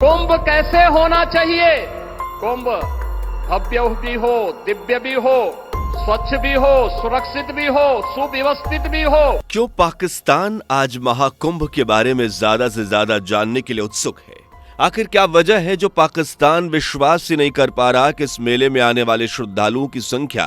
कुंभ कैसे होना चाहिए? कुंभ भव्य भी हो, दिव्य भी हो, स्वच्छ भी हो, सुरक्षित भी हो, सुव्यवस्थित भी हो। क्यों पाकिस्तान आज महाकुंभ के बारे में ज्यादा से ज्यादा जानने के लिए उत्सुक है? आखिर क्या वजह है जो पाकिस्तान विश्वास ही नहीं कर पा रहा कि इस मेले में आने वाले श्रद्धालुओं की संख्या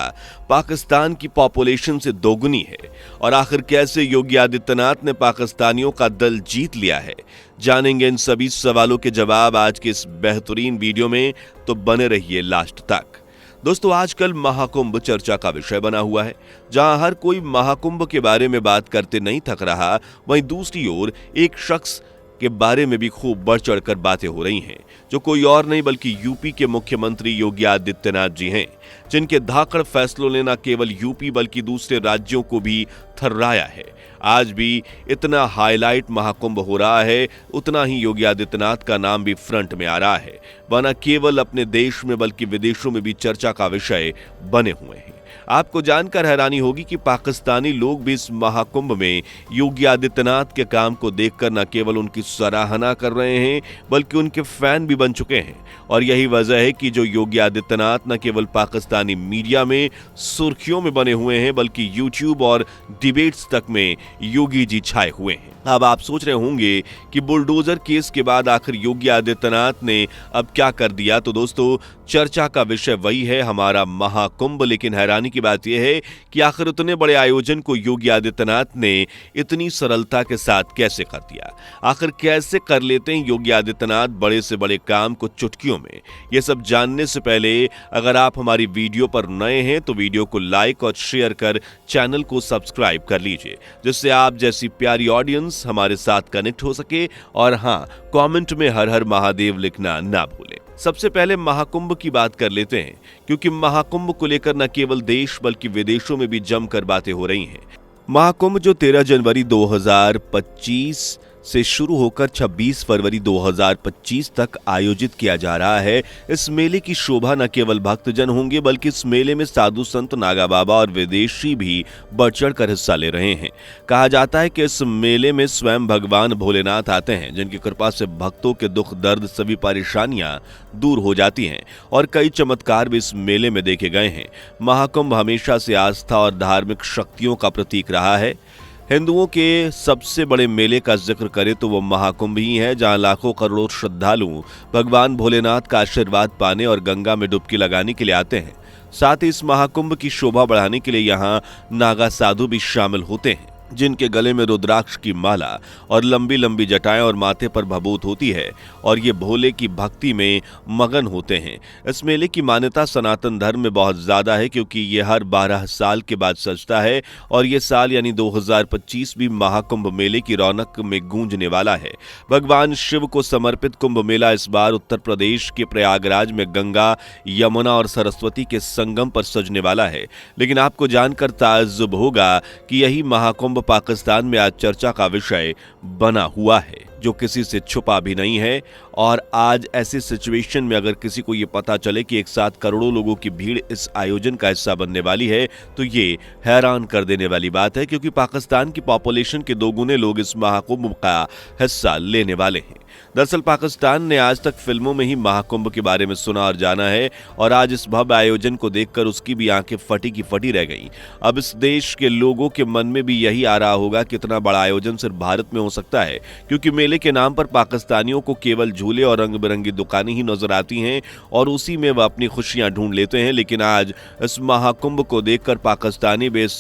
पाकिस्तान की पॉपुलेशन से दोगुनी है? और आखिर कैसे योगी आदित्यनाथ ने पाकिस्तानियों का दिल जीत लिया है? जानेंगे इन सभी सवालों के जवाब आज के इस बेहतरीन वीडियो में, तो बने रहिए लास्ट तक। दोस्तों, आजकल महाकुंभ चर्चा का विषय बना हुआ है। जहां हर कोई महाकुंभ के बारे में बात करते नहीं थक रहा, वहीं दूसरी ओर एक शख्स के बारे में भी खूब बढ़ चढ़कर बातें हो रही हैं, जो कोई और नहीं बल्कि यूपी के मुख्यमंत्री योगी आदित्यनाथ जी हैं, जिनके धाकड़ फैसलों ने न केवल यूपी बल्कि दूसरे राज्यों को भी थर्राया है। आज भी इतना हाईलाइट महाकुंभ हो रहा है, उतना ही योगी आदित्यनाथ का नाम भी फ्रंट में आ रहा है। वह न केवल अपने देश में बल्कि विदेशों में भी चर्चा का विषय बने हुए हैं। आपको जानकर हैरानी होगी कि पाकिस्तानी लोग भी इस महाकुंभ में योगी आदित्यनाथ के काम को देखकर न केवल उनकी सराहना कर रहे हैं बल्कि उनके फैन भी बन चुके हैं। और यही वजह है कि जो योगी आदित्यनाथ न केवल पाकिस्तानी मीडिया में सुर्खियों में बने हुए हैं बल्कि यूट्यूब और डिबेट्स तक में योगी जी छाए हुए हैं। अब आप सोच रहे होंगे कि बुलडोजर केस के बाद आखिर योगी आदित्यनाथ ने अब क्या कर दिया? तो दोस्तों, चर्चा का विषय वही है, हमारा महाकुंभ। लेकिन हैरानी की बात यह है कि आखिर उतने बड़े आयोजन को योगी आदित्यनाथ ने इतनी सरलता के साथ कैसे कर दिया? आखिर कैसे कर लेते हैं योगी आदित्यनाथ बड़े से बड़े काम को चुटकियों में? ये सब जानने से पहले अगर आप हमारी वीडियो पर नए हैं तो वीडियो को लाइक और शेयर कर चैनल को सब्सक्राइब कर लीजिए, जिससे आप जैसी प्यारी ऑडियंस हमारे साथ कनेक्ट हो सके। और हाँ, कमेंट में हर हर महादेव लिखना ना भूलें। सबसे पहले महाकुंभ की बात कर लेते हैं, क्योंकि महाकुंभ को लेकर न केवल देश बल्कि विदेशों में भी जमकर बातें हो रही हैं। महाकुंभ जो 13 जनवरी 2025 से शुरू होकर 26 फरवरी 2025 तक आयोजित किया जा रहा है। इस मेले की शोभा न केवल भक्तजन होंगे बल्कि इस मेले में साधु संत, नागा बाबा और विदेशी भी बढ़ चढ़कर हिस्सा ले रहे हैं। कहा जाता है कि इस मेले में स्वयं भगवान भोलेनाथ आते हैं, जिनकी कृपा से भक्तों के दुख दर्द सभी परेशानियां दूर हो जाती हैं। और कई चमत्कार भी इस मेले में देखे गए हैं। महाकुंभ हमेशा से आस्था और धार्मिक शक्तियों का प्रतीक रहा है। हिंदुओं के सबसे बड़े मेले का जिक्र करें तो वो महाकुंभ ही है, जहां लाखों करोड़ों श्रद्धालु भगवान भोलेनाथ का आशीर्वाद पाने और गंगा में डुबकी लगाने के लिए आते हैं। साथ ही इस महाकुंभ की शोभा बढ़ाने के लिए यहाँ नागा साधु भी शामिल होते हैं, जिनके गले में रुद्राक्ष की माला और लंबी लंबी जटाएं और माथे पर भभूत होती है और ये भोले की भक्ति में मगन होते हैं। इस मेले की मान्यता सनातन धर्म में बहुत ज्यादा है, क्योंकि ये हर 12 साल के बाद सजता है और ये साल यानी 2025 भी महाकुंभ मेले की रौनक में गूंजने वाला है। भगवान शिव को समर्पित कुंभ मेला इस बार उत्तर प्रदेश के प्रयागराज में गंगा, यमुना और सरस्वती के संगम पर सजने वाला है। लेकिन आपको जानकर ताज्जुब होगा कि यही महाकुंभ पाकिस्तान में आज चर्चा का विषय बना हुआ है, जो किसी से छुपा भी नहीं है। और आज ऐसी सिचुएशन में अगर किसी को ये पता चले कि एक साथ करोड़ों लोगों की भीड़ इस आयोजन का हिस्सा बनने वाली है, तो ये हैरान कर देने वाली बात है, क्योंकि पाकिस्तान की पॉपुलेशन के दोगुने लोग इस महाकुंभ का हिस्सा लेने वाले हैं। दरअसल पाकिस्तान ने आज तक फिल्मों में ही महाकुंभ के बारे में सुना और जाना है, और आज इस भव्य आयोजन को देखकर उसकी भी आंखें फटी की फटी रह गईं। अब इस देश के लोगों के मन में भी यही आ रहा होगा कि इतना बड़ा आयोजन सिर्फ भारत में हो सकता है, क्योंकि मेले के नाम पर पाकिस्तानियों को केवल झूले और रंग बिरंगी दुकानें ही नजर आती हैं और उसी में वह अपनी खुशियां ढूंढ लेते हैं। लेकिन आज इस महाकुंभ को देखकर पाकिस्तानी भी इस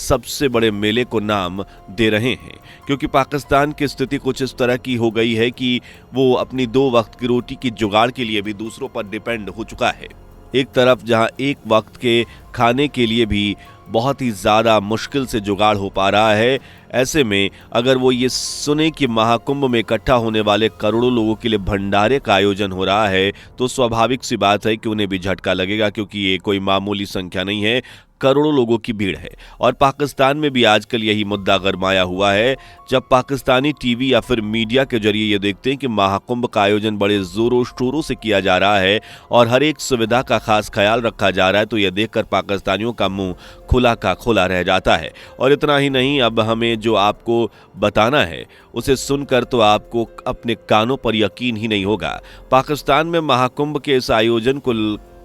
सबसे बड़े मेले को नाम दे रहे हैं, क्योंकि पाकिस्तान की स्थिति कुछ इस तरह की हो गई है कि वो अपनी 2 वक्त की रोटी की जुगाड़ के लिए भी दूसरों पर डिपेंड हो चुका है। एक तरफ जहां एक वक्त के खाने के लिए भी बहुत ही ज्यादा मुश्किल से जुगाड़ हो पा रहा है, ऐसे में अगर वो ये सुने कि महाकुंभ में इकट्ठा होने वाले करोड़ों लोगों के लिए भंडारे का आयोजन हो रहा है, तो स्वाभाविक सी बात है कि उन्हें भी झटका लगेगा, क्योंकि ये कोई मामूली संख्या नहीं है। करोड़ों लोगों की भीड़ है। और पाकिस्तान में भी आजकल यही मुद्दा गरमाया हुआ है, जब पाकिस्तानी टीवी या फिर मीडिया के जरिए ये देखते हैं कि महाकुंभ का आयोजन बड़े जोरों शोरों से किया जा रहा है और हर एक सुविधा का खास ख्याल रखा जा रहा है, तो यह देखकर पाकिस्तानियों का मुंह खुला का खुला रह जाता है। और इतना ही नहीं, अब हमें जो आपको बताना है उसे सुनकर तो आपको अपने कानों पर यकीन ही नहीं होगा। पाकिस्तान में महाकुंभ के इस आयोजन को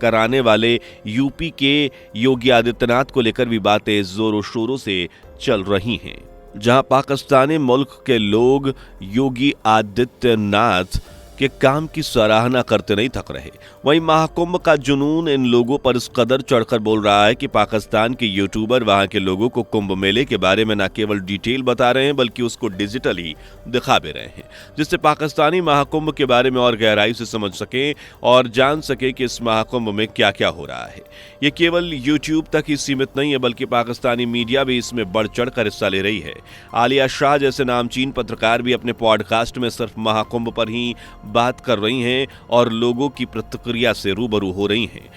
कराने वाले यूपी के योगी आदित्यनाथ को लेकर भी बातें जोरों शोरों से चल रही हैं। जहां पाकिस्तानी मुल्क के लोग योगी आदित्यनाथ के काम की सराहना करते नहीं थक रहे, वहीं महाकुंभ का जुनून इन लोगों पर इस कदर चढ़कर बोल रहा है कि पाकिस्तान के यूट्यूबर वहां के लोगों को कुंभ मेले के बारे में न केवल डिटेल बता रहे हैं बल्कि उसको डिजिटली दिखा भी रहे हैं, जिससे पाकिस्तानी महाकुंभ के बारे में और गहराई से समझ सकें और जान सके कि इस महाकुंभ में क्या क्या हो रहा है। ये केवल यूट्यूब तक ही सीमित नहीं है बल्कि पाकिस्तानी मीडिया भी इसमें बढ़ चढ़ कर हिस्सा ले रही है। आलिया शाह जैसे नामचीन पत्रकार भी अपने पॉडकास्ट में सिर्फ महाकुंभ पर ही बात कर रही हैं और लोगों की प्रतिक्रिया से रूबरू हो रही हैं।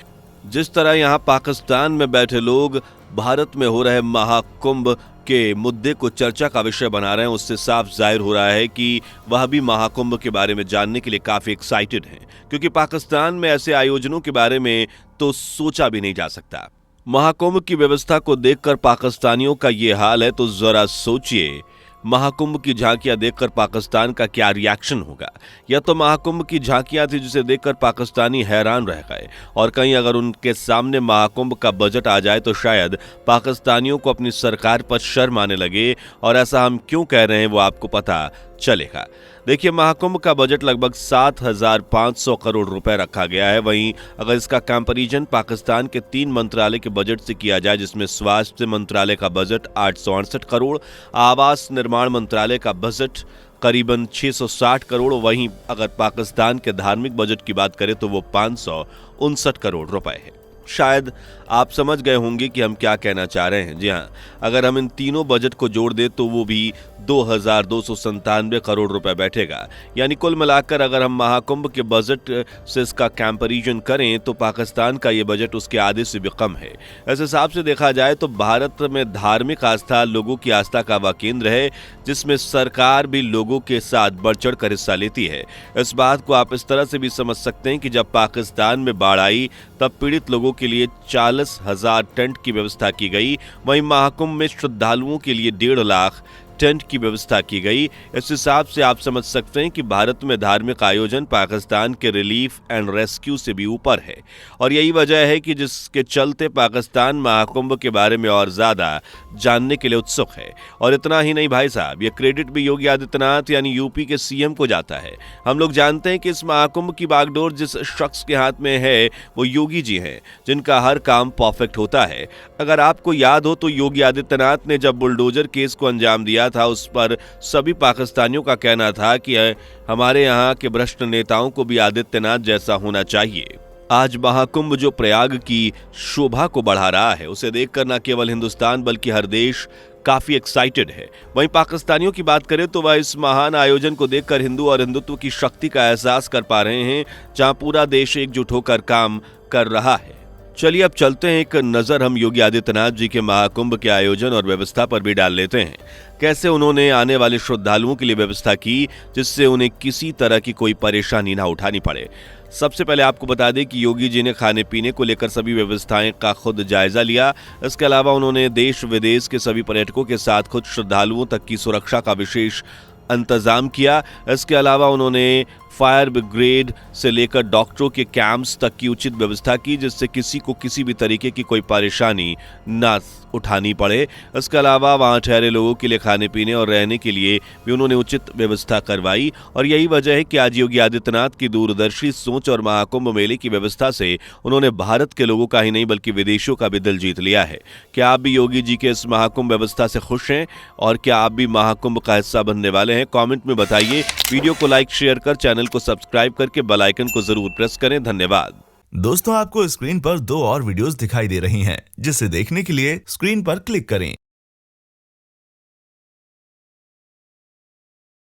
जिस तरह यहां पाकिस्तान में बैठे लोग भारत में हो रहे महाकुंभ के मुद्दे को चर्चा का विषय बना रहे हैं, उससे साफ जाहिर हो रहा है कि वह भी महाकुंभ के बारे में जानने के लिए काफी एक्साइटेड हैं, क्योंकि पाकिस्तान में ऐसे आयोजनों के बारे में तो सोचा भी नहीं जा सकता। महाकुंभ की व्यवस्था को देखकर पाकिस्तानियों का ये हाल है तो जरा सोचिए महाकुंभ की झांकियां देखकर पाकिस्तान का क्या रिएक्शन होगा। यह तो महाकुंभ की झांकियां थी जिसे देखकर पाकिस्तानी हैरान रह गए, और कहीं अगर उनके सामने महाकुंभ का बजट आ जाए तो शायद पाकिस्तानियों को अपनी सरकार पर शर्म आने लगे। और ऐसा हम क्यों कह रहे हैं वो आपको पता चलेगा। देखिए, महाकुंभ का बजट लगभग 7,500 करोड़ रुपए रखा गया है। वहीं अगर इसका कंपैरिजन पाकिस्तान के 3 मंत्रालय के बजट से किया जाए, जिसमें स्वास्थ्य मंत्रालय का बजट 868 करोड़, आवास निर्माण मंत्रालय का बजट करीबन 660 करोड़, वहीं अगर पाकिस्तान के धार्मिक बजट की बात करें तो वो 559 करोड़ रुपए है। शायद आप समझ गए होंगे कि हम क्या कहना चाह रहे हैं। जी हाँ, अगर हम इन तीनों बजट को जोड़ दें तो वो भी 2,297 करोड़ रुपए बैठेगा। यानी कुल मिलाकर अगर हम महाकुंभ के बजट से इसका कंपैरिजन करें तो पाकिस्तान का ये बजट उसके आधे से भी कम है। ऐसे हिसाब से देखा जाए तो भारत में धार्मिक आस्था लोगों की आस्था का वह केंद्र है जिसमें सरकार भी लोगों के साथ बढ़ चढ़ कर हिस्सा लेती है। इस बात को आप इस तरह से भी समझ सकते हैं कि जब पाकिस्तान में बाढ़ आई तब पीड़ित लोगों के लिए 40,000 टेंट की व्यवस्था की गई। वहीं महाकुंभ में श्रद्धालुओं के लिए 1.5 लाख टेंट की व्यवस्था की गई। इस हिसाब से आप समझ सकते हैं कि भारत में धार्मिक आयोजन पाकिस्तान के रिलीफ एंड रेस्क्यू से भी ऊपर है, और यही वजह है कि जिसके चलते पाकिस्तान महाकुंभ के बारे में और ज्यादा जानने के लिए उत्सुक है। और इतना ही नहीं भाई साहब, ये क्रेडिट भी योगी आदित्यनाथ यानी यूपी के सीएम को जाता है। हम लोग जानते हैं कि इस महाकुंभ की बागडोर जिस शख्स के हाथ में है वो योगी जी हैं, जिनका हर काम परफेक्ट होता है। अगर आपको याद हो तो योगी आदित्यनाथ ने जब बुलडोजर केस को अंजाम दिया था, उस पर सभी पाकिस्तानियों का कहना था कि हमारे यहाँ के भ्रष्ट नेताओं को भी आदित्यनाथ जैसा होना चाहिए। आज महाकुंभ जो प्रयाग की शोभा को बढ़ा रहा है, उसे देखकर न केवल हिंदुस्तान बल्कि हर देश काफी एक्साइटेड है। वहीं पाकिस्तानियों की बात करें तो वह इस महान आयोजन को देखकर हिंदू और हिंदुत्व की शक्ति का एहसास कर पा रहे हैं, जहां पूरा देश एकजुट होकर काम कर रहा है। चलिए अब चलते हैं, एक नजर हम योगी आदित्यनाथ जी के महाकुंभ के आयोजन और व्यवस्था पर भी डाल लेते हैं। कैसे उन्होंने आने वाले श्रद्धालुओं के लिए व्यवस्था की जिससे उन्हें किसी तरह की कोई परेशानी ना उठानी पड़े। सबसे पहले आपको बता दें कि योगी जी ने खाने पीने को लेकर सभी व्यवस्थाएं का खुद जायजा लिया। इसके अलावा उन्होंने देश विदेश के सभी पर्यटकों के साथ खुद श्रद्धालुओं तक की सुरक्षा का विशेष इंतजाम किया। इसके अलावा उन्होंने फायर ब्रिगेड से लेकर डॉक्टरों के कैंप्स तक की उचित व्यवस्था की जिससे किसी को किसी भी तरीके की कोई परेशानी ना उठानी पड़े। इसके अलावा वहां ठहरे लोगों के लिए खाने पीने और रहने के लिए भी उन्होंने उचित व्यवस्था करवाई। और यही वजह है कि आज योगी आदित्यनाथ की दूरदर्शी सोच और महाकुंभ मेले की व्यवस्था से उन्होंने भारत के लोगों का ही नहीं बल्कि विदेशों का भी दिल जीत लिया है। क्या आप भी योगी जी के इस महाकुंभ व्यवस्था से खुश हैं और क्या आप भी महाकुंभ का हिस्सा बनने वाले हैं? कमेंट में बताइए। वीडियो को लाइक शेयर कर चैनल को सब्सक्राइब करके बेल आइकन को जरूर प्रेस करें। धन्यवाद। दोस्तों, आपको स्क्रीन पर 2 और वीडियोस दिखाई दे रही हैं, जिसे देखने के लिए स्क्रीन पर क्लिक करें।